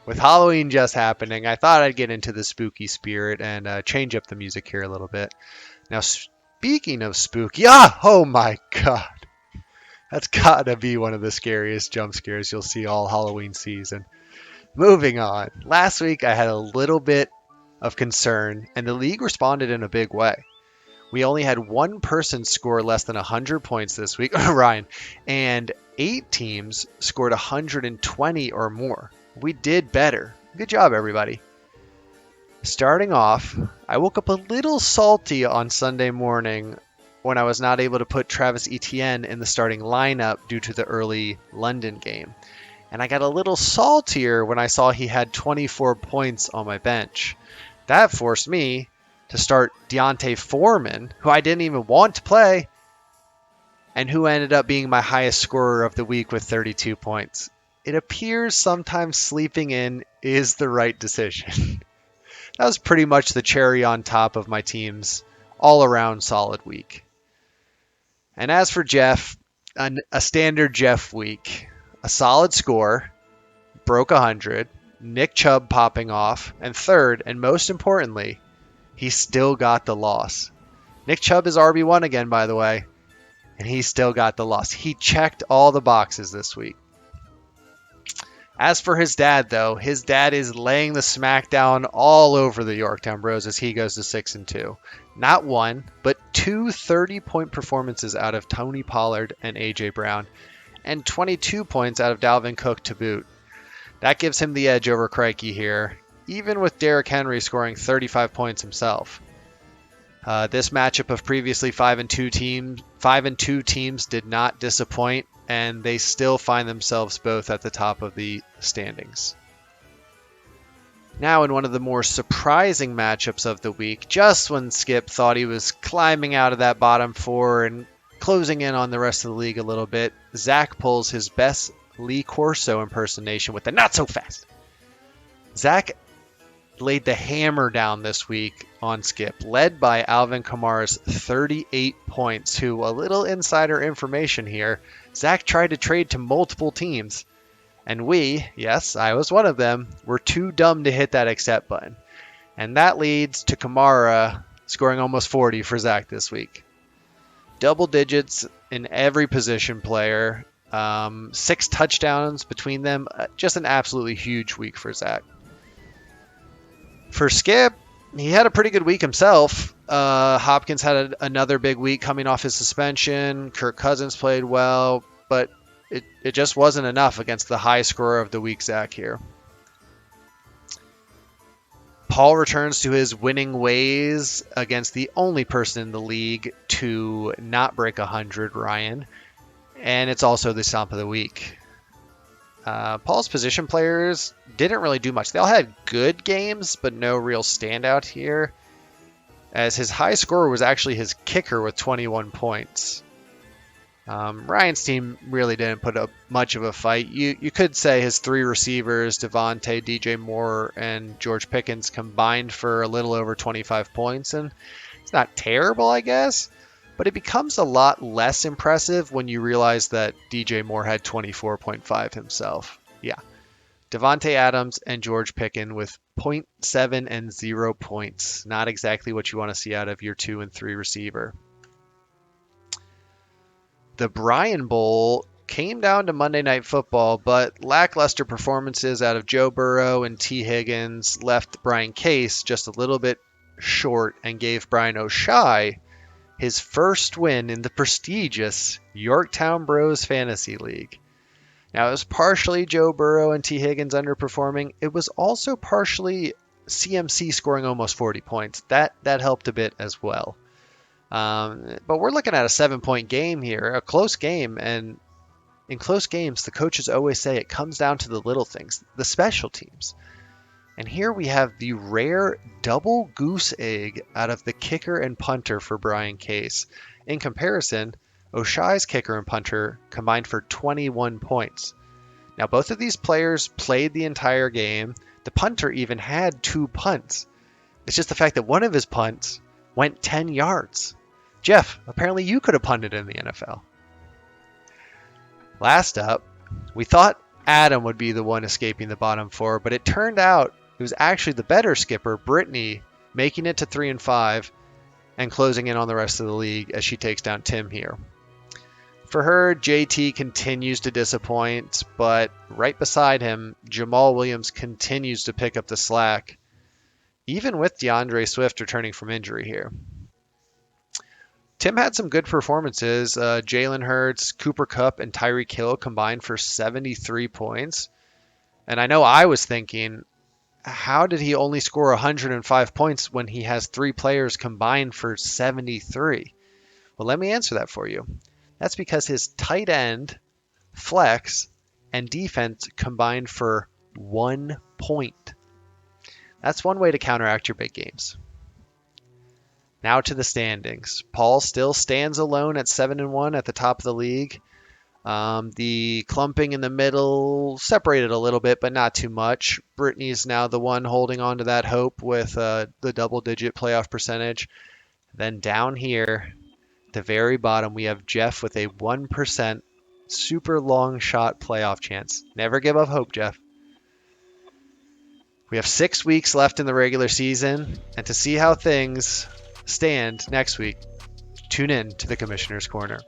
with Halloween just happening, I thought I'd get into the spooky spirit and change up the music here a little bit. Now, speaking of spooky, oh my god, that's gotta be one of the scariest jump scares you'll see all Halloween season. Moving on. Last week I had a little bit of concern, and the league responded in a big way. We only had one person score less than 100 points this week, Ryan, and 8 teams scored 120 or more. We did better. Good job, everybody. Starting off, I woke up a little salty on Sunday morning when I was not able to put Travis Etienne in the starting lineup due to the early London game. And I got a little saltier when I saw he had 24 points on my bench. That forced me to start Deontay Foreman, who I didn't even want to play, and who ended up being my highest scorer of the week with 32 points. It appears sometimes sleeping in is the right decision. That was pretty much the cherry on top of my team's all-around solid week. And as for Jeff, a standard Jeff week. A solid score, broke 100, Nick Chubb popping off, and third, and most importantly, he still got the loss. Nick Chubb is RB1 again, by the way, and he still got the loss. He checked all the boxes this week. As for his dad, though, his dad is laying the smackdown all over the Yorktown Bros as he goes to 6-2. Not one, but two 30-point performances out of Tony Pollard and A.J. Brown, and 22 points out of Dalvin Cook to boot. That gives him the edge over Crikey here, even with Derrick Henry scoring 35 points himself. This matchup of previously 5-2 teams did not disappoint, and they still find themselves both at the top of the standings. Now in one of the more surprising matchups of the week, just when Skip thought he was climbing out of that bottom four and closing in on the rest of the league a little bit, Zach pulls his best Lee Corso impersonation with the not so fast. Zach laid the hammer down this week on Skip, led by Alvin Kamara's 38 points, who, a little insider information here, Zach tried to trade to multiple teams, and we, yes, I was one of them, were too dumb to hit that accept button. And that leads to Kamara scoring almost 40 for Zach this week. Double digits in every position player, 6 touchdowns between them, just an absolutely huge week for Zach. For Skip, he had a pretty good week himself. Hopkins had another big week coming off his suspension. Kirk Cousins played well, but it just wasn't enough against the high scorer of the week, Zach, here. Paul returns to his winning ways against the only person in the league to not break 100, Ryan. And it's also the stomp of the week. Paul's position players didn't really do much. They all had good games, but no real standout here, as his high scorer was actually his kicker with 21 points. Ryan's team really didn't put up much of a fight. You could say his 3 receivers, Devontae, DJ Moore, and George Pickens, combined for a little over 25 points, and it's not terrible, I guess. But it becomes a lot less impressive when you realize that DJ Moore had 24.5 himself. Yeah. Devontae Adams and George Pickens with 0.7 and 0 points. Not exactly what you want to see out of your 2 and 3 receiver. The Brian Bowl came down to Monday Night Football, but lackluster performances out of Joe Burrow and T. Higgins left Brian Case just a little bit short and gave Brian O'Shea his first win in the prestigious Yorktown Bros Fantasy League. Now, it was partially Joe Burrow and T. Higgins underperforming. It was also partially CMC scoring almost 40 points. That helped a bit as well. But we're looking at a 7-point game here, a close game. And in close games, the coaches always say it comes down to the little things, the special teams. And here we have the rare double goose egg out of the kicker and punter for Brian Case. In comparison, O'Shea's kicker and punter combined for 21 points. Now, both of these players played the entire game. The punter even had 2 punts. It's just the fact that one of his punts went 10 yards. Jeff, apparently you could have punted in the NFL. Last up, we thought Adam would be the one escaping the bottom four, but it turned out it was actually the better skipper, Brittany, making it to 3-5 and closing in on the rest of the league as she takes down Tim here. For her, JT continues to disappoint, but right beside him, Jamal Williams continues to pick up the slack, even with DeAndre Swift returning from injury here. Tim had some good performances. Jalen Hurts, Cooper Kupp, and Tyreek Hill combined for 73 points. And I know I was thinking, how did he only score 105 points when he has 3 players combined for 73? Well, let me answer that for you. That's because his tight end, flex, and defense combined for 1 point. That's one way to counteract your big games. Now to the standings. Paul still stands alone at 7-1 at the top of the league. The clumping in the middle separated a little bit, but not too much. Brittany's now the one holding on to that hope with the double-digit playoff percentage. Then down here, at the very bottom, we have Jeff with a 1% super long shot playoff chance. Never give up hope, Jeff. We have 6 weeks left in the regular season, and to see how things stand next week, tune in to the Commissioner's Corner.